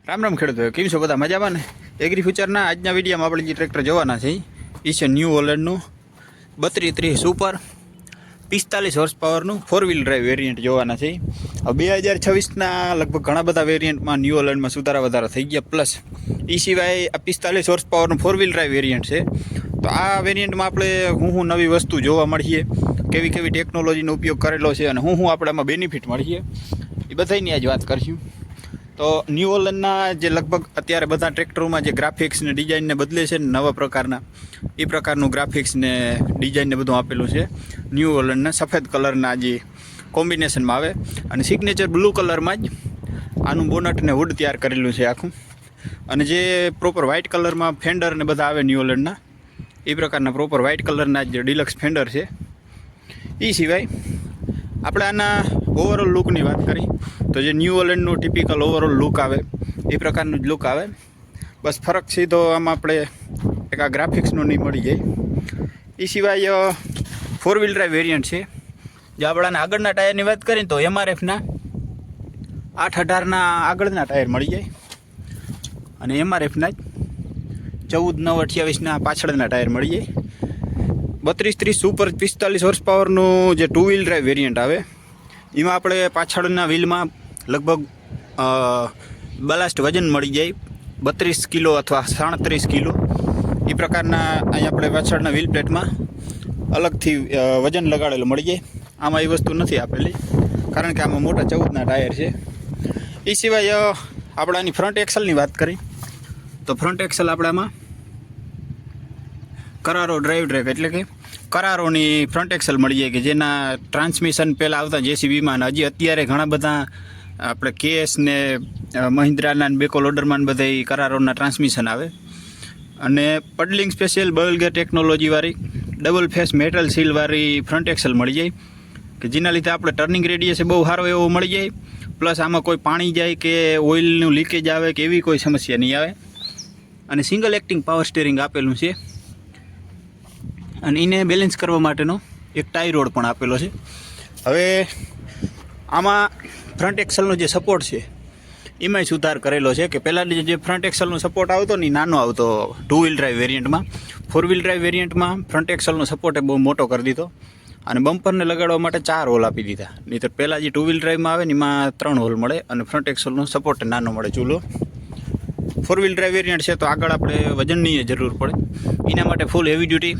રામ રામ ખેડૂતો, કેમ છો બધા? મજામાં ને? એગ્રી ફ્યુચરના આજના વિડીયોમાં આપણે જે ટ્રેક્ટર જોવાના છે એ છે ન્યૂ હોલેન્ડનું 3230 સુપર 45 હોર્સ પાવરનું 4 વ્હીલ ડ્રાઈવ વેરિયન્ટ જોવાના છે. હવે 2026ના લગભગ ઘણા બધા વેરિયન્ટમાં ન્યૂ હોલેન્ડમાં સુધારા વધારા થઈ ગયા. પ્લસ એ સિવાય આ 45 હોર્સ પાવરનું 4 વ્હીલ ડ્રાઈવ વેરિયન્ટ છે. તો આ વેરિયન્ટમાં આપણે હું નવી વસ્તુ જોવા મળીએ, કેવી કેવી ટેકનોલોજીનો ઉપયોગ કરેલો છે અને હું આપણે આમાં બેનિફિટ મળીએ એ બધાની આજ વાત કરીશું. તો ન્યૂ હોલેન્ડના જે લગભગ અત્યારે બધા ટ્રેક્ટરોમાં જે ગ્રાફિક્સ ને ડિઝાઇનને બદલે છે ને નવા પ્રકારના એ પ્રકારનું ગ્રાફિક્સ ને ડિઝાઇનને બધું આપેલું છે ન્યૂ હોલેન્ડના સફેદ કલરના જે કોમ્બિનેશનમાં આવે અને સિગ્નેચર બ્લુ કલરમાં જ આનું બોનટ ને હુડ તૈયાર કરેલું છે આખું. અને જે પ્રોપર વ્હાઇટ કલરમાં ફેન્ડર ને બધા આવે ન્યૂ હોલેન્ડના એ પ્રકારના પ્રોપર વ્હાઇટ કલરના જે ડિલક્સ ફેન્ડર છે. એ સિવાય આપણે આના ઓવરઓલ લુકની વાત કરી તો જે ન્યૂ હોલેન્ડનું ટિપિકલ ઓવરઓલ લુક આવે એ પ્રકારનું જ લુક આવે. બસ ફરક છે તો આમાં આપણે એક આ ગ્રાફિક્સનું નહીં મળી જાય. એ સિવાય 4 વ્હીલ ડ્રાઈવ વેરિયન્ટ છે. જે આપણાના આગળના ટાયરની વાત કરીએ તો MRFના 8/18ના આગળના ટાયર મળી જાય અને MRFના જ 14/9/28ના પાછળના ટાયર મળી જાય. 3230 સુપર 45 હોર્સ પાવરનું જે 2 વ્હીલ ડ્રાઈવ વેરિયન્ટ આવે એમાં આપણે પાછળના વ્હીલમાં લગભગ બલાસ્ટ વજન મળી જાય 32 કિલો અથવા 37 કિલો એ પ્રકારના અહીં આપણે પાછળના વ્હીલ પ્લેટમાં અલગથી વજન લગાડેલું મળી જાય. આમાં એ વસ્તુ નથી આપેલી કારણ કે આમાં મોટા 14ના ટાયર છે. એ સિવાય આપણે આની ફ્રન્ટ એક્સલની વાત કરી તો ફ્રન્ટ એક્સલ આપણામાં કરારો ડ્રાઈવ એટલે કે કરારોની ફ્રન્ટ એક્સલ મળી જાય કે જેના ટ્રાન્સમિશન પહેલાં આવતા JCBમાં હજી અત્યારે ઘણા બધા આપણે કેસ ને મહિન્દ્રાના બેકો લોડરમાં બધા કરારોના ટ્રાન્સમિશન આવે. અને પડલિંગ સ્પેશિયલ બબલ ગેર ટેકનોલોજીવાળી ડબલ ફેસ મેટલ સીલવાળી ફ્રન્ટ એક્સલ મળી જાય કે જેના લીધે આપણે ટર્નિંગ રેડિયસ બહુ સારો એવો મળી જાય. પ્લસ આમાં કોઈ પાણી જાય કે ઓઇલનું લીકેજ આવે કે એવી કોઈ સમસ્યા નહીં આવે. અને સિંગલ એક્ટિંગ પાવર સ્ટીરિંગ આપેલું છે અને એને બેલેન્સ કરવા માટેનો એક ટાઈ રોડ પણ આપેલો છે. હવે આમાં ફ્રન્ટ એક્સલનો જે સપોર્ટ છે એમાંય સુધાર કરેલો છે કે પહેલાંની જે ફ્રન્ટ એક્સલનો સપોર્ટ આવતો ને નાનો આવતો 2 વ્હીલ ડ્રાઈવ વેરિયન્ટમાં. 4 વ્હીલ ડ્રાઈવ વેરિયન્ટમાં ફ્રન્ટ એક્સલનો સપોર્ટ બહુ મોટો કરી દીધો અને બમ્પરને લગાડવા માટે 4 હોલ આપી દીધા. નહીં તો પહેલાં જે 2 વ્હીલ ડ્રાઈવમાં આવે ને એમાં 3 હોલ મળે અને ફ્રન્ટ એક્સલનો સપોર્ટ નાનો મળે ચૂલો. 4 વ્હીલ ડ્રાઈવ વેરિયન્ટ છે તો આગળ આપણે વજનની જરૂર પડે એના માટે ફૂલ હેવી ડ્યુટી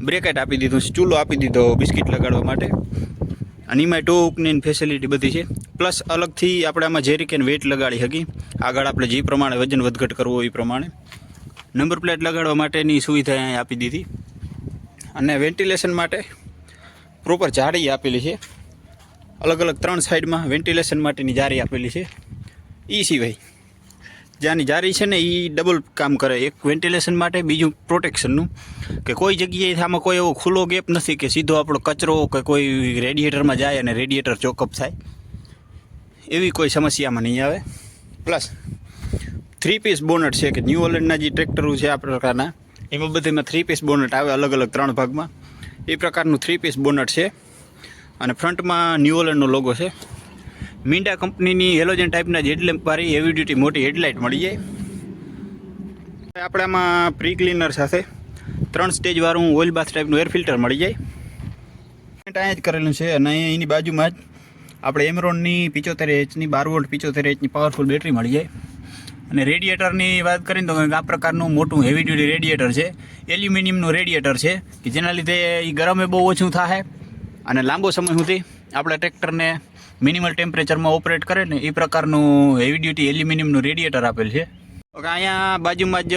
બ્રેકેટ આપી દીધું, ચૂલો આપી દીધો બિસ્કિટ લગાડવા માટે અને એમાં ટોકની ફેસિલિટી બધી છે. પ્લસ અલગથી આપણે આમાં જેરીકેન વેઇટ લગાડી શકી આગળ આપણે જે પ્રમાણે વજન વધઘટ કરવો એ પ્રમાણે નંબર પ્લેટ લગાડવા માટેની સુવિધા અહીં આપી દીધી. અને વેન્ટિલેશન માટે પ્રોપર જાળી આપેલી છે, અલગ અલગ 3 સાઈડમાં વેન્ટિલેશન માટેની જાળી આપેલી છે. એ સિવાય જ્યાંની જારી છે ને એ ડબલ કામ કરે, એક વેન્ટિલેશન માટે, બીજું પ્રોટેક્શનનું કે કોઈ જગ્યાએ આમાં કોઈ એવો ખુલ્લો ગેપ નથી કે સીધો આપણો કચરો કે કોઈ રેડિએટરમાં જાય અને રેડિએટર ચોકઅપ થાય એવી કોઈ સમસ્યામાં નહીં આવે. પ્લસ 3 પીસ બોનટ છે કે ન્યૂ હોલેન્ડના જે ટ્રેક્ટરો છે આ પ્રકારના એમાં બધામાં 3 પીસ બોનટ આવે અલગ અલગ 3 ભાગમાં. એ પ્રકારનું 3 પીસ બોનટ છે અને ફ્રન્ટમાં ન્યૂ હોલેન્ડનો લોગો છે. મિન્ડા કંપનીની હેલોજન ટાઈપના હેડલેમ્પવાળી હેવી ડ્યુટી મોટી હેડલાઇટ મળી જાય. આપણે આમાં પ્રી ક્લીનર સાથે 3 સ્ટેજવાળું ઓઇલ બાથ ટાઈપનું એર ફિલ્ટર મળી જાય. અહીંયા જ કરેલું છે અને એની બાજુમાં જ આપણે એમરોનની 75Hની 12 વોલ્ટ 75Hની પાવરફુલ બેટરી મળી જાય. અને રેડિએટરની વાત કરીએ તો આ પ્રકારનું મોટું હેવી ડ્યુટી રેડિએટર છે, એલ્યુમિનિયમનું રેડિએટર છે કે જેના લીધે એ ગરમે બહુ ઓછું થાય અને લાંબો સમય સુધી આપણે ટ્રેક્ટરને મિનિમલ ટેમ્પરેચરમાં ઓપરેટ કરે ને એ પ્રકારનું હેવી ડ્યુટી એલ્યુમિનિયમનું રેડિએટર આપેલ છે. ઓકે, અહીંયા બાજુમાં જ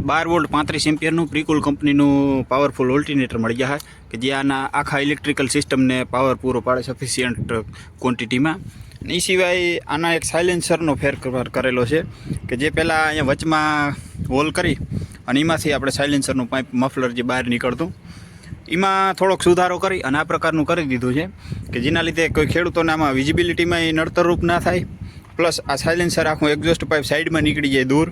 12 વોલ્ટ 35 એમ્પિયરનું પ્રીકુલ કંપનીનું પાવરફુલ ઓલ્ટરનેટર મળી ગયા કે જે આના આખા ઇલેક્ટ્રિકલ સિસ્ટમને પાવર પૂરો પાડે સફિશિયન્ટ ક્વોન્ટિટીમાં. એ સિવાય આના એક સાયલેન્સરનો ફેરફાર કરેલો છે કે જે પહેલાં અહીંયા વચમાં હોલ કરી અને એમાંથી આપણે સાયલેન્સરનું પાઇપ મફલર જે બહાર નીકળતું એમાં થોડોક સુધારો કરી અને આ પ્રકારનું કરી દીધું છે કે જેના લીધે કોઈ ખેડૂતોને આમાં વિઝિબિલિટીમાં એ નડતરરૂપ ના થાય. પ્લસ આ સાયલેન્સર આખું એક્ઝોસ્ટ પાઇપ સાઈડમાં નીકળી જાય દૂર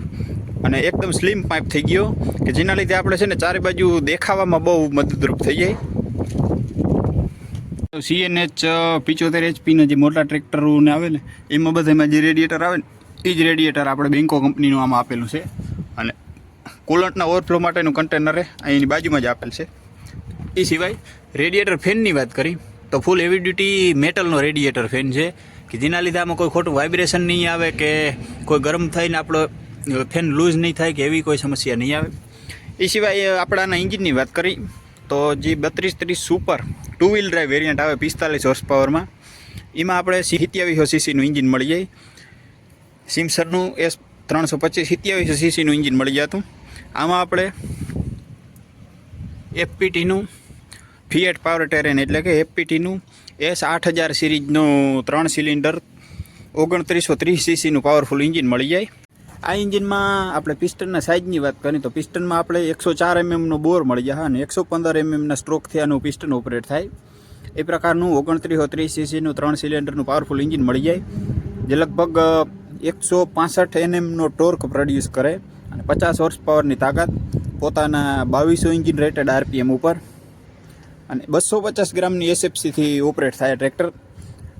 અને એકદમ સ્લિમ પાઇપ થઈ ગયો કે જેના લીધે આપણે છે ને ચારે બાજુ દેખાવામાં બહુ મદદરૂપ થઈ જાય. CNH 75 HPના જે મોટા ટ્રેક્ટરોને આવે ને એમાં બધામાં જે રેડિએટર આવે ને એ જ રેડિએટર આપણે બેંકો કંપનીનું આમાં આપેલું છે. અને કુલન્ટના ઓવરફ્લો માટેનું કન્ટેનર અહીંની બાજુમાં જ આપેલ છે. એ સિવાય રેડિએટર ફેનની વાત કરી તો ફૂલ હેવી ડ્યુટી મેટલનો રેડિએટર ફેન છે કે જેના લીધે આમાં કોઈ ખોટું વાઇબ્રેશન નહીં આવે કે કોઈ ગરમ થઈને આપણો ફેન લૂઝ નહીં થાય કે એવી કોઈ સમસ્યા નહીં આવે. એ સિવાય આપણાના એન્જિનની વાત કરી તો જે 3230 સુપર 2 વ્હીલ ડ્રાઈવ વેરિયન્ટ આવે 45 હોર્સ પાવરમાં, એમાં આપણે 2700 સીસીનું એન્જિન મળી જાય. સિમસરનું S325 2700 સીસીનું એન્જિન મળી જતું. આમાં આપણે એફપીટીનું ફિએટ પાવર ટેરેન એટલે કે એફપીટીનું S8000 સિરીઝનું 3 સિલિન્ડર 2930 સીસીનું પાવરફુલ એન્જિન મળી જાય. આ એન્જિનમાં આપણે પિસ્ટનના સાઇઝની વાત કરીએ તો પિસ્ટનમાં આપણે 104 mm બોર મળી જાય અને 115 mm સ્ટ્રોકથી આનું પિસ્ટન ઓપરેટ થાય. એ પ્રકારનું 2930 સીસીનું 3 સિલિન્ડરનું પાવરફુલ એન્જિન મળી જાય, જે લગભગ 165 Nm ટોર્ક પ્રોડ્યુસ કરે અને 50 હોર્સ પાવરની તાકાત પોતાના 2200 એન્જિન રેટેડ RPM ઉપર અને 250 ગ્રામની SFCથી ઓપરેટ થાય ટ્રેક્ટર.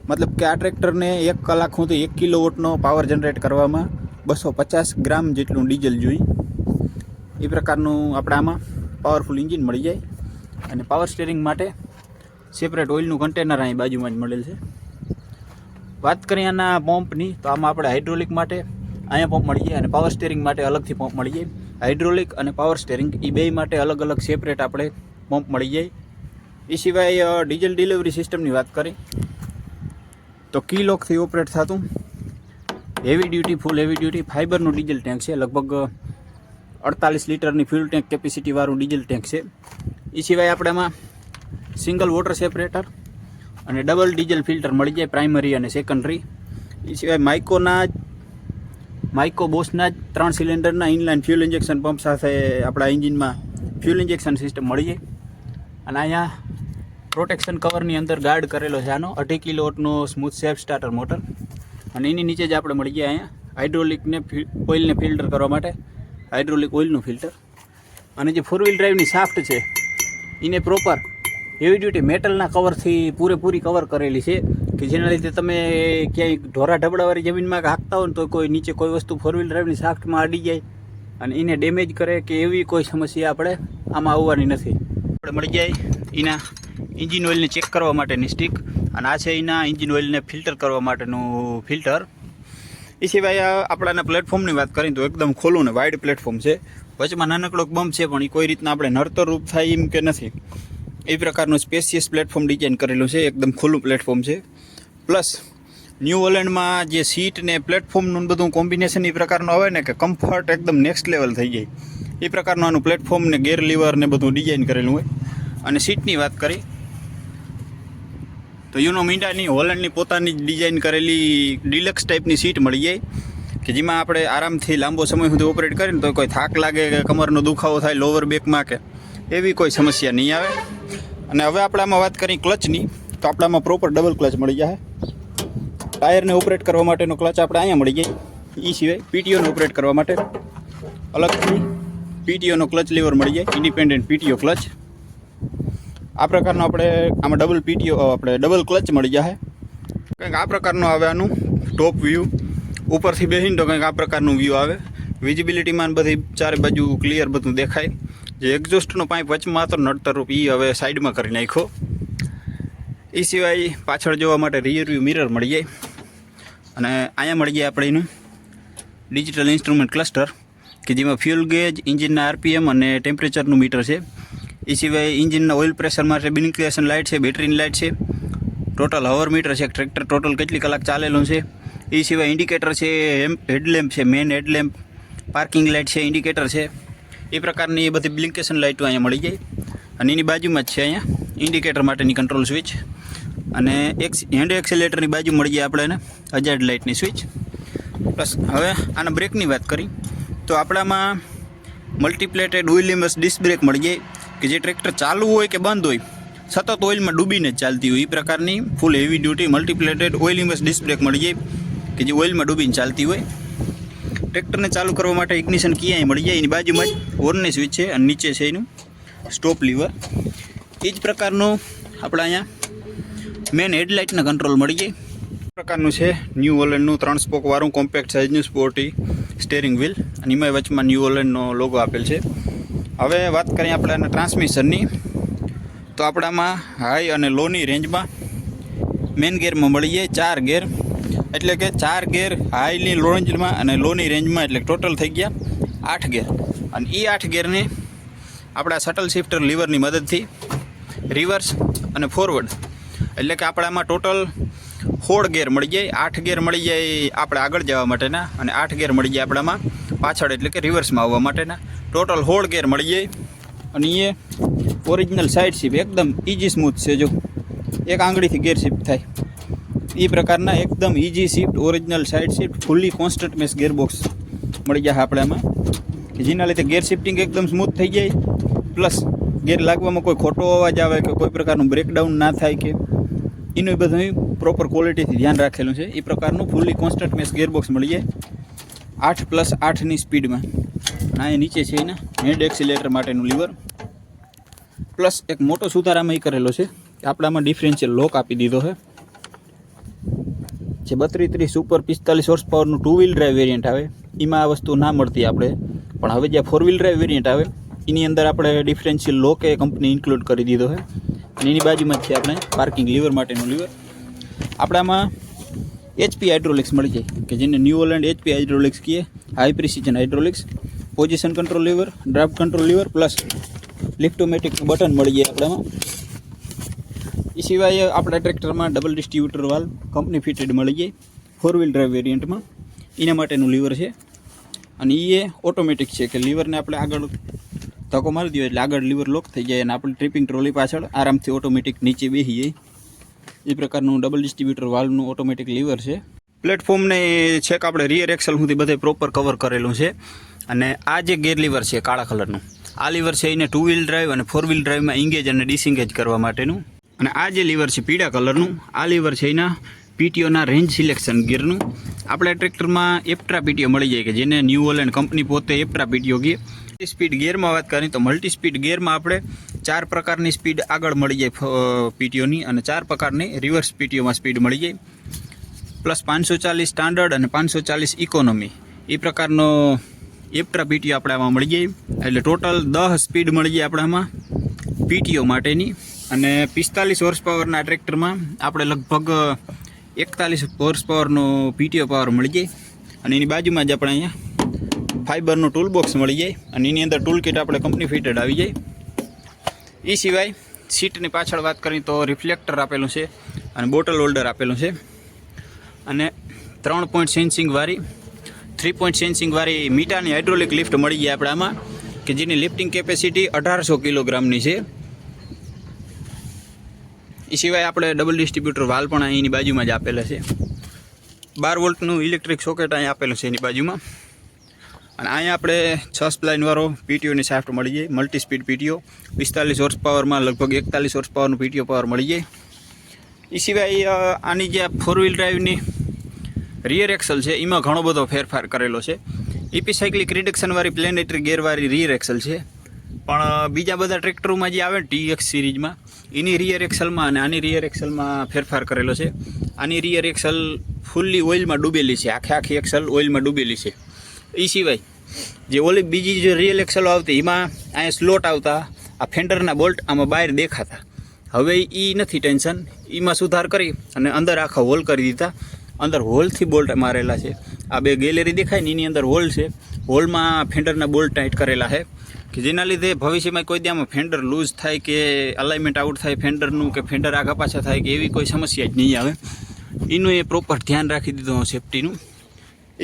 મતલબ કે આ ટ્રેક્ટરને 1 કલાક સુધી 1 કિલોવોટનો પાવર જનરેટ કરવામાં 250 ગ્રામ જેટલું ડીઝલ જોઈએ. એ પ્રકારનું આપણે આમાં પાવરફુલ એન્જિન મળી જાય. અને પાવર સ્ટીરિંગ માટે સેપરેટ ઓઇલનું કન્ટેનર અહીં બાજુમાં જ મળેલ છે. વાત કરીએ આના પંપની તો આમાં આપણે હાઇડ્રોલિક માટે અહીંયા પંપ મળી જાય અને પાવર સ્ટીરિંગ માટે અલગથી પંપ મળી જાય. હાઇડ્રોલિક અને પાવર સ્ટીરિંગ એ બે માટે અલગ અલગ સેપરેટ આપણે પંપ મળી જાય. એ સિવાય ડીઝલ ડિલિવરી સિસ્ટમની વાત કરી તો કીલોકથી ઓપરેટ થતું heavy duty full heavy duty ફાઇબરનું ડીઝલ ટેન્ક છે. લગભગ 48 લીટરની ફ્યુલ ટેન્ક કેપેસિટીવાળું ડીઝલ ટેન્ક છે. એ સિવાય આપણે એમાં સિંગલ વોટર સેપરેટર અને ડબલ ડીઝલ ફિલ્ટર મળી જાય, પ્રાઇમરી અને સેકન્ડરી. એ સિવાય માઇકો બોસના જ 3 સિલિન્ડરના ઇનલાઇન ફ્યુલ ઇન્જેક્શન પંપ સાથે આપણા એન્જિનમાં ફ્યુલ ઇન્જેક્શન સિસ્ટમ મળી જાય. અને અહીંયા પ્રોટેક્શન કવરની અંદર ગાર્ડ કરેલો છે આનો 2.5 કિલોવોટનો સ્મૂથ સેફ સ્ટાર્ટર મોટર. અને એની નીચે જ આપણે મળી ગયા અહીંયા હાઇડ્રોલિકને ઓઇલને ફિલ્ટર કરવા માટે હાઇડ્રોલિક ઓઇલનું ફિલ્ટર. અને જે 4 વ્હીલ ડ્રાઈવની શાફ્ટ છે એને પ્રોપર હેવી ડ્યુટી મેટલના કવરથી પૂરેપૂરી કવર કરેલી છે કે જેના લીધે તમે ક્યાંય ઢોરા ઢબડાવાળી જમીનમાં હાંકતા હોય ને તો કોઈ નીચે કોઈ વસ્તુ 4 વ્હીલ ડ્રાઈવની શાફ્ટમાં અડી જાય અને એને ડેમેજ કરે કે એવી કોઈ સમસ્યા આપણે આમાં આવવાની નથી. આપણે મળી જાય એના એન્જિન ઓઇલને ચેક કરવા માટેની સ્ટિક અને આ છે એના એન્જિન ઓઇલને ફિલ્ટર કરવા માટેનું ફિલ્ટર. એ સિવાય આપણાના પ્લેટફોર્મની વાત કરીએ તો એકદમ ખોલું ને વાઇડ પ્લેટફોર્મ છે. વચમાં નાનકડો બમ્પ છે પણ એ કોઈ રીતના આપણે નડતર રૂપ થાય એમ કે નથી. એ પ્રકારનું સ્પેશિયસ પ્લેટફોર્મ ડિઝાઇન કરેલું છે. એકદમ ખુલ્લું પ્લેટફોર્મ છે. પ્લસ ન્યૂ હોલેન્ડમાં જે સીટ ને પ્લેટફોર્મનું બધું કોમ્બિનેશન એ પ્રકારનું આવે ને કે કમ્ફર્ટ એકદમ નેક્સ્ટ લેવલ થઈ જાય એ પ્રકારનું આનું પ્લેટફોર્મ ને ગેર લીવર ને બધું ડિઝાઇન કરેલું હોય. અને સીટની વાત કરી તો યુનો મિન્ડાની હોલેન્ડની પોતાની જ ડિઝાઇન કરેલી ડિલક્સ ટાઈપની સીટ મળી જાય કે જેમાં આપણે આરામથી લાંબો સમય સુધી ઓપરેટ કરીને તો કોઈ થાક લાગે કે કમરનો દુખાવો થાય લોવર બેકમાં કે એવી કોઈ સમસ્યા નહીં આવે. અને હવે આપણે આમાં વાત કરીએ ક્લચની તો આપણામાં પ્રોપર ડબલ ક્લચ મળી જાય. ટાયરને ઓપરેટ કરવા માટેનો ક્લચ આપણે અહીંયા મળી જાય. એ સિવાય પીટીઓને ઓપરેટ કરવા માટે અલગથી પીટીઓનો ક્લચ લીવર મળી જાય, ઇન્ડિપેન્ડન્ટ પીટીઓ ક્લચ. આ પ્રકારનો આપણે આમાં ડબલ ક્લચ મળી જાય. કંઈક આ પ્રકારનું આવે આનું ટોપ વ્યૂ. ઉપરથી બેસીને તો કંઈક આ પ્રકારનું વ્યૂ આવે. વિઝિબિલિટીમાં બધી ચારે બાજુ ક્લિયર બધું દેખાય. જે એક્ઝોસ્ટનો પાઇપ વચમાં હતો નડતરરૂપ એ હવે સાઈડમાં કરી નાખ્યો. એ સિવાય પાછળ જોવા માટે રિયર વ્યૂ મિરર મળી જાય. અને અહીંયા મળી જાય આપણે એનું ડિજિટલ ઇન્સ્ટ્રુમેન્ટ ક્લસ્ટર કે જેમાં ફ્યુલ ગેજ, એન્જિનના RPM અને ટેમ્પરેચરનું મીટર છે. એ સિવાય એન્જિનના ઓઇલ પ્રેશર માટે બિનિક્લેશન લાઇટ છે, બેટરીની લાઇટ છે, ટોટલ હવર મીટર છે, ટ્રેક્ટર ટોટલ કેટલી કલાક ચાલેલું છે. એ સિવાય ઇન્ડિકેટર છે, હેડલેમ્પ છે, મેન હેડલેમ્પ, પાર્કિંગ લાઇટ છે, ઇન્ડિકેટર છે. એ પ્રકારની એ બધી બ્લિંકેશન લાઇટો અહીંયા મળી જાય. અને એની બાજુમાં જ છે અહીંયા ઇન્ડિકેટર માટેની કંટ્રોલ સ્વિચ અને હેન્ડ એક્સેલેટરની બાજુ મળી જાય આપણે એને હજાર્ડ લાઇટની સ્વિચ. પ્લસ હવે આના બ્રેકની વાત કરી તો આપણામાં મલ્ટીપ્લેટેડ ઓઇલલેસ ડિસ્ક બ્રેક મળી જાય કે જે ટ્રેક્ટર ચાલુ હોય કે બંધ હોય સતત ઓઇલમાં ડૂબીને જ ચાલતી હોય. એ પ્રકારની full heavy duty multiplated oilless disc brake મળી જાય કે જે ઓઇલમાં ડૂબીને ચાલતી હોય. ટ્રેક્ટરને ચાલુ કરવા માટે ઇગ્નિશન કી અહીં મળી જાય. એની બાજુમાં જ હોર્નની સ્વિચ છે અને નીચે છે એનું સ્ટોપ લીવર. એ જ પ્રકારનું આપણે અહીંયા મેન હેડલાઇટના કંટ્રોલ મળી જાય. પ્રકારનું છે ન્યૂ હોલેન્ડનું 3 સ્પોક વાળું કોમ્પેક્ટ સાઇઝનું સ્પોર્ટી સ્ટેરિંગ વ્હીલ અને એમાં વચમાં ન્યૂ હોલેન્ડનો લોગો આપેલ છે. હવે વાત કરીએ આપણે આના ટ્રાન્સમિશનની, તો આપણામાં હાઈ અને લોની રેન્જમાં મેન ગેરમાં મળી જાય 4 ગેર, એટલે કે 4 ગેર હાઈની રેન્જમાં અને લોની રેન્જમાં, એટલે ટોટલ થઈ ગયા 8 ગેર. અને એ 8 ગેરને આપણા શટલ શિફ્ટર લીવરની મદદથી રિવર્સ અને ફોરવર્ડ, એટલે કે આપણામાં ટોટલ 16 ગેર મળી જાય. 8 ગેર મળી જાય આપણે આગળ જવા માટેના અને 8 ગેર મળી જાય આપણામાં પાછળ, એટલે કે રિવર્સમાં આવવા માટેના. ટોટલ 16 ગેર મળી જાય. અને એ ઓરિજિનલ સાઇડ શિફ્ટ એકદમ ઇઝી સ્મૂથ છે. જો એક આંગળીથી ગેર શિફ્ટ થાય એ પ્રકારના એકદમ easy shift original side shift fully constant mesh gearbox મળી જાય આપણામાં, કે જેના લીધે ગેર શિફ્ટિંગ એકદમ સ્મૂથ થઈ જાય. પ્લસ ગેર લાગવામાં કોઈ ખોટો અવાજ આવે કે કોઈ પ્રકારનું બ્રેકડાઉન ના થાય, કે એનું બધું પ્રોપર ક્વોલિટીથી ધ્યાન રાખેલું છે. એ પ્રકારનું ફૂલ્લી કોન્સ્ટન્ટ મેસ ગેરબોક્સ મળી જાય 8+8ની સ્પીડમાં. અને અહીંયા નીચે છે એના હેન્ડ એક્સિલેટર માટેનું લીવર. પ્લસ એક મોટો સુધારામાં એ કરેલો છે કે આપણામાં ડિફરન્શિયલ લોક આપી દીધો છે. જે 3230 સુપર 45 હોર્સ પાવરનું 2 વ્હીલ ડ્રાઈવ વેરિયન્ટ આવે એમાં આ વસ્તુ ના મળતી આપણે, પણ હવે જે 4 વ્હીલ ડ્રાઈવ વેરિયન્ટ આવે એની અંદર આપણે ડિફરન્શિયલ લોક એ કંપની ઇન્ક્લુડ કરી દીધો છે. અને એની બાજુમાં જ છે આપણે પાર્કિંગ લીવર માટેનું લીવર. આપણામાં HP હાઇડ્રોલિક્સ મળી જાય, કે જેને ન્યૂ હોલેન્ડ HP હાઇડ્રોલિક્સ કહીએ, high precision hydraulics. Position control lever, draft control lever plus liftomatic button મળી જાય આપણામાં. એ સિવાય આપણા ટ્રેક્ટરમાં double distributor valve company fitted મળી જાય 4 વ્હીલ ડ્રાઈવ વેરિયન્ટમાં. એના માટેનું લીવર છે. અને એ ઓટોમેટિક છે, કે લીવરને આપણે આગળ ધક્કો મારી દઈએ એટલે આગળ લીવર લોક થઈ જાય અને આપણે ટ્રિપિંગ ટ્રોલી પાછળ આરામથી ઓટોમેટિક નીચે બેસી જાય. એ પ્રકારનું ડબલ ડિસ્ટ્રીબ્યુટર વાલ્વનું ઓટોમેટિક લીવર છે. પ્લેટફોર્મને છેક આપણે રિયર એક્સલ સુધી બધે પ્રોપર કવર કરેલું છે. અને આ જે ગેર લીવર છે કાળા કલરનું, આ લીવર છે એને 2 વ્હીલ ડ્રાઈવ અને 4 વ્હીલ ડ્રાઈવમાં એંગેજ અને ડિસએંગેજ કરવા માટેનું. અને આ જે લીવર છે પીળા કલરનું, આ લીવર છે એના પીટીઓના રેન્જ સિલેક્શન ગિયરનું. આપણા ટ્રેક્ટરમાં એપ્ટ્રા પીટીઓ મળી જાય, કે જેને ન્યૂ હોલેન્ડ કંપની પોતે એપ્ટ્રા પીટીઓ કહે. સ્પીડ ગિયરમાં વાત કરીએ તો મલ્ટી સ્પીડ ગિયરમાં આપણે 4 પ્રકારની સ્પીડ આગળ મળી જાય પીટીઓની, અને 4 પ્રકારની રિવર્સ પીટીઓમાં સ્પીડ મળી જાય. પ્લસ 540 સ્ટાન્ડર્ડ અને 540 ઇકોનોમી એ પ્રકારનો એપ્ટ્રા પીટીઓ આપણામાં મળી જાય. એટલે ટોટલ 10 સ્પીડ મળી જાય આપણામાં પીટીઓ માટેની. અને 45 હોર્સ પાવરના ટ્રેક્ટરમાં આપણે લગભગ 41 હોર્સ પાવરનો પીટીઓ પાવર મળી જાય. અને એની બાજુમાં જ આપણે અહીંયા ફાઇબરનું ટૂલ બોક્સ મળી જાય. અને એની અંદર ટૂલ કિટ આપણે કંપની ફિટેડ આવી જાય. એ સિવાય સીટની પાછળ વાત કરીએ તો રિફ્લેક્ટર આપેલું છે અને બોટલ હોલ્ડર આપેલું છે. અને 3 પોઈન્ટ સેન્સિંગવાળી 3 પોઈન્ટ સેન્સિંગવાળી મીટાની હાઇડ્રોલિક લિફ્ટ મળી જાય આપણામાં, કે જેની લિફ્ટિંગ કેપેસિટી 1800 કિલોગ્રામની છે. એ સિવાય આપણે ડબલ ડિસ્ટ્રીબ્યુટર વાલ્વ પણ અહીંની બાજુમાં જ આપેલા છે. 12 વોલ્ટનું ઇલેક્ટ્રિક સોકેટ અહીં આપેલું છે એની બાજુમાં. અને અહીંયા આપણે 6 સ્પ્લાઇનવાળો પીટીઓની શાફ્ટ મળી જાય, મલ્ટી સ્પીડ પીટીઓ 45 હોર્સ પાવરમાં લગભગ 41 હોર્સ પાવરનું પીટીઓ પાવર મળી જાય. એ સિવાય આની જે 4 વ્હીલ ડ્રાઈવની રિયર એક્સલ છે એમાં ઘણો બધો ફેરફાર કરેલો છે. ઇપીસાઇક્લિક રિડક્શનવાળી પ્લેનેટરી ગેરવાળી રિયર એક્સલ છે. પણ બીજા બધા ટ્રેક્ટરોમાં જે આવે TX સિરીઝમાં એની રિયર એક્સલમાં અને આની રિયર એક્સલમાં ફેરફાર કરેલો છે. આની રિયર એક્સલ ફૂલ્લી ઓઇલમાં ડૂબેલી છે, આખી એક્સલ ઓઇલમાં ડૂબેલી છે. એ સિવાય જે ઓલી બીજી જે રિયલ એક્સલો આવતી એમાં અહીંયા સ્લોટ આવતા, આ ફેન્ડરના બોલ્ટ આમાં બહાર દેખાતા. હવે એ નથી ટેન્શન, એમાં સુધાર કરી અને અંદર આખા હોલ કરી દીધા. અંદર હોલથી બોલ્ટ મારેલા છે. આ 2 ગેલેરી દેખાય ને એની અંદર હોલ છે. હોલમાં ફેન્ડરના બોલ્ટ ટાઈટ કરેલા છે, કે જેના લીધે ભવિષ્યમાં કોઈ દામાં ફેન્ડર લૂઝ થાય કે અલાઇનમેન્ટ આઉટ થાય ફેન્ડરનું, કે ફેન્ડર આગા પાછા થાય કે એવી કોઈ સમસ્યા જ નહીં આવે. એનું એ પ્રોપર ધ્યાન રાખી દીધું સેફ્ટીનું.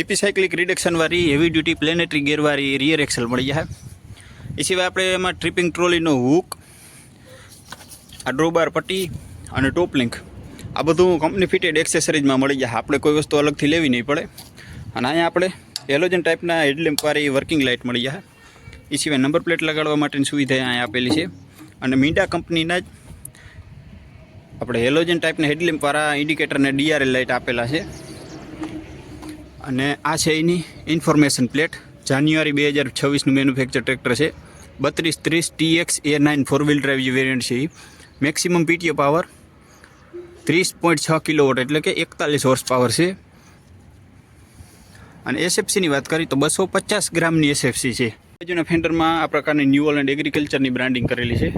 ઇપીસાઇક્લિક રિડક્શનવાળી હેવી ડ્યુટી પ્લેનેટરી ગેરવાળી રિયર એક્સલ મળી જાય. એ સિવાય આપણે એમાં ટ્રિપિંગ ટ્રોલીનો હૂક, આ ડ્રોબાર પટ્ટી અને ટોપ લિંક આ બધું કંપની ફિટેડ એક્સેસરીઝમાં મળી જાય. આપણે કોઈ વસ્તુ અલગથી લેવી નહીં પડે. અને અહીંયા આપણે હેલોજન ટાઈપના હેડલેમ્પવાળી વર્કિંગ લાઇટ મળી જાય. એ સિવાય નંબર પ્લેટ લગાડવા માટેની સુવિધા અહીંયા આપેલી છે. અને મીંડા કંપનીના જ આપણે હેલોજન ટાઈપના હેડલેમ્પવાળા ઇન્ડિકેટરને DRL લાઇટ આપેલા છે. અને આ છે એની ઇન્ફોર્મેશન પ્લેટ. જાન્યુઆરી 2026નું મેન્યુફેક્ચર ટ્રેક્ટર છે. 3230 TX A9 4 વ્હીલ ડ્રાઈવ જે વેરિયન્ટ છે એ મેક્સિમમ પીટીઓ પાવર 30.6 કિલોવોટ એટલે કે 41 હોર્સ પાવર છે. અને એસએફસીની વાત કરી તો 250 ગ્રામની એસએફસી છે. બાજુના ફેન્ડરમાં આ પ્રકારની ન્યુ હોલેન્ડ એગ્રીકલ્ચરની બ્રાન્ડિંગ કરેલી છે.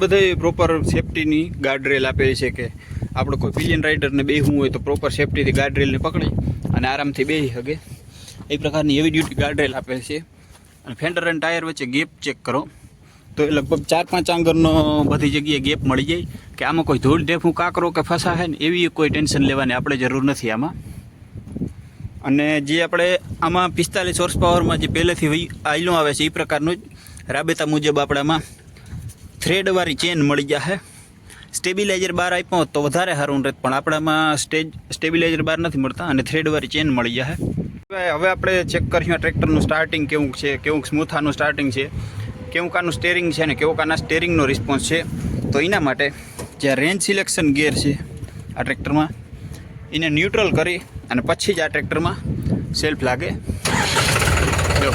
બધે પ્રોપર સેફટીની ગાર્ડરેલ આપેલી છે કે આપણે કોઈ પિલિયન રાઇડરને બેસવું હોય તો પ્રોપર સેફટીથી ગાર્ડરેલને પકડી અને આરામથી બેસી શકે એ પ્રકારની હેવી ડ્યુટી ગાર્ડરેલ આપેલ છે. અને ફેન્ડર અને ટાયર વચ્ચે ગેપ ચેક કરો તો એ લગભગ 4-5 આંગળનો બધી જગ્યાએ ગેપ મળી જાય કે આમાં કોઈ ધૂળ ઢેફું કાંકરો કે ફસાશે ને એવી કોઈ ટેન્શન લેવાની આપણે જરૂર નથી આમાં. અને જે આપણે આમાં 45 હોર્સ પાવરમાં જે પહેલેથી આયલું આવે છે એ પ્રકારનું જ રાબેતા મુજબ આપણે આમાં થ્રેડવાળી ચેન મળી જશે. સ્ટેબિલાઇઝર બાર આપ્યો તો વધારે સારું રહે પણ આપણામાં સ્ટેબિલાઇઝર બાર નથી મળતા અને થ્રેડવાળી ચેન મળી જશે. હવે આપણે ચેક કરીશું ટ્રેક્ટરનું સ્ટાર્ટિંગ કેવું છે, કેવું સ્મૂથાનું સ્ટાર્ટિંગ છે, કેવું કાનું સ્ટેરિંગ છે અને કેવો કાના સ્ટેરિંગનો રિસ્પોન્સ છે. તો એના માટે જે રેન્જ સિલેક્શન ગિયર છે આ ટ્રેક્ટરમાં એને ન્યુટ્રલ કરી અને પછી જ આ ટ્રેક્ટરમાં સેલ્ફ લાગે. જો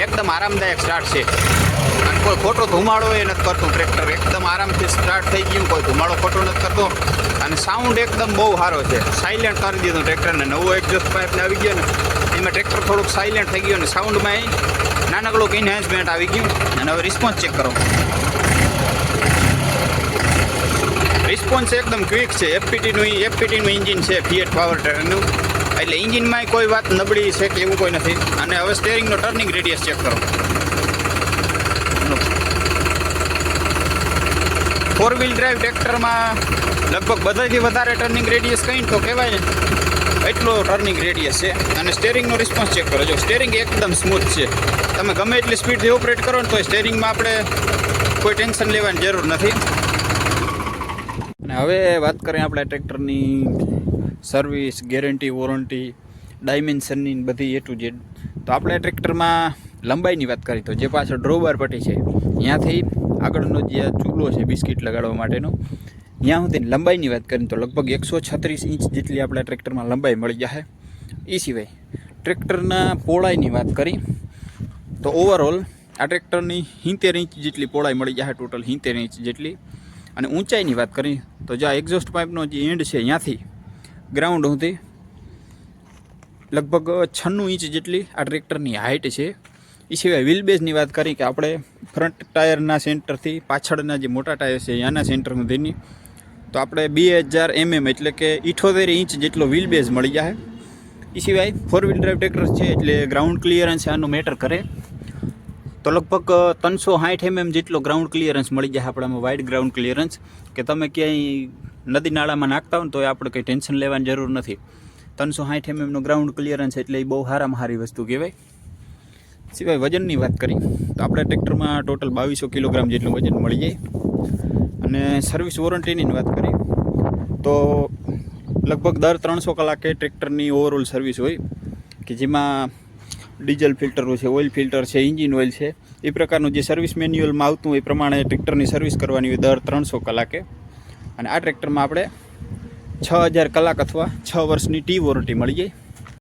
એકદમ આરામદાયક સ્ટાર્ટ છે અને કોઈ ખોટો ધુમાડો એ નથી કરતું. ટ્રેક્ટર એકદમ આરામથી સ્ટાર્ટ થઈ ગયું, કોઈ ધુમાડો ખોટો નથી કરતો અને સાઉન્ડ એકદમ બહુ સારો છે. સાયલેન્ટ કરી દીધું ટ્રેક્ટરને. નવો એક્ઝોસ્ટ પાઇપને આવી ગયો ને એમાં ટ્રેક્ટર થોડુંક સાયલેન્ટ થઈ ગયું અને સાઉન્ડમાં નાનકડું ઇન્હેન્સમેન્ટ આવી ગયું. અને હવે રિસ્પોન્સ ચેક કરો. રિસ્પોન્સ એકદમ ક્વિક છે. એફપીટીનું એન્જિન છે, ફિએટ પાવર ટ્રેનનું, એટલે એન્જિનમાં કોઈ વાત નબળી છે કે એવું કોઈ નથી. અને હવે સ્ટેરિંગનો ટર્નિંગ રેડિયસ ચેક કરો. 4 વ્હીલ ડ્રાઈવ ટ્રેક્ટરમાં લગભગ બધાથી વધારે ટર્નિંગ રેડિયસ કહીને તો કહેવાય ને એટલો ટર્નિંગ રેડિયસ છે. અને સ્ટેરિંગનો રિસ્પોન્સ ચેક કરો. જો સ્ટેરિંગ એકદમ સ્મૂથ છે. તમે ગમે એટલી સ્પીડથી ઓપરેટ કરો ને તો સ્ટેરિંગમાં આપણે કોઈ ટેન્શન લેવાની જરૂર નથી. અને હવે વાત કરીએ આપણે ટ્રેક્ટરની સર્વિસ, ગેરંટી, વોરંટી, ડાયમેન્શનની બધી A to Z. તો આપણે ટ્રેક્ટરમાં લંબાઈની વાત કરીએ તો જે પાછળ ડ્રોબાર પટ્ટી છે ત્યાંથી આગળનો જે ચૂલો છે બિસ્કિટ લગાડવા માટેનો ત્યાં સુધીની લંબાઈની વાત કરીએ તો લગભગ 136 ઇંચ જેટલી આપણા ટ્રેક્ટરમાં લંબાઈ મળી જશે. એ સિવાય ટ્રેક્ટરના પહોળાઈની વાત કરી તો ઓવરઓલ આ ટ્રેક્ટરની 70 ઇંચ જેટલી પહોળાઈ મળી જશે, ટોટલ 70 ઇંચ જેટલી. અને ઊંચાઈની વાત કરીએ તો જે આ એક્ઝોસ્ટ પાઇપનો જે એન્ડ છે ત્યાંથી ગ્રાઉન્ડ સુધી લગભગ 96 ઇંચ જેટલી આ ટ્રેક્ટરની હાઇટ છે. એ સિવાય વ્હીલ બેઝની વાત કરી કે આપણે ફ્રન્ટ ટાયરના સેન્ટરથી પાછળના જે મોટા ટાયર છે ત્યાંના સેન્ટર સુધીની તો આપણે 2000 mm એટલે કે 78 ઇંચ જેટલો વ્હીલ બેઝ મળી જાય. એ સિવાય 4 વ્હીલ ડ્રાઈવ ટ્રેક્ટર છે એટલે ગ્રાઉન્ડ ક્લિયરન્સ આનું મેટર કરે તો લગભગ 360 mm જેટલો ગ્રાઉન્ડ ક્લિયરન્સ મળી જાય આપણામાં, વાઇડ ગ્રાઉન્ડ ક્લિયરન્સ કે તમે ક્યાંય નદી નાળામાં નાખતા હોય ને તો આપણે કંઈ ટેન્શન લેવાની જરૂર નથી. 360 mm નો ગ્રાઉન્ડ ક્લિયરન્સ એટલે એ બહુ સારામાં સારી વસ્તુ કહેવાય. સિવાય વજનની વાત કરી તો આપણે ટ્રેક્ટરમાં ટોટલ 2200 કિલોગ્રામ જેટલું વજન મળી જાય. અને સર્વિસ વોરંટીની વાત કરી તો લગભગ દર 300 કલાકે ટ્રેક્ટરની ઓવરઓલ સર્વિસ હોય કે જેમાં ડીઝલ ફિલ્ટરો છે, ઓઇલ ફિલ્ટર છે, એન્જિન ઓઇલ છે, એ પ્રકારનું જે સર્વિસ મેન્યુઅલમાં આવતું હોય એ પ્રમાણે ટ્રેક્ટરની સર્વિસ કરવાની હોય દર 300 કલાકે. અને આ ટ્રેક્ટરમાં આપણે 6000 કલાક અથવા 6 વર્ષની ટી વોરંટી મળી જાય.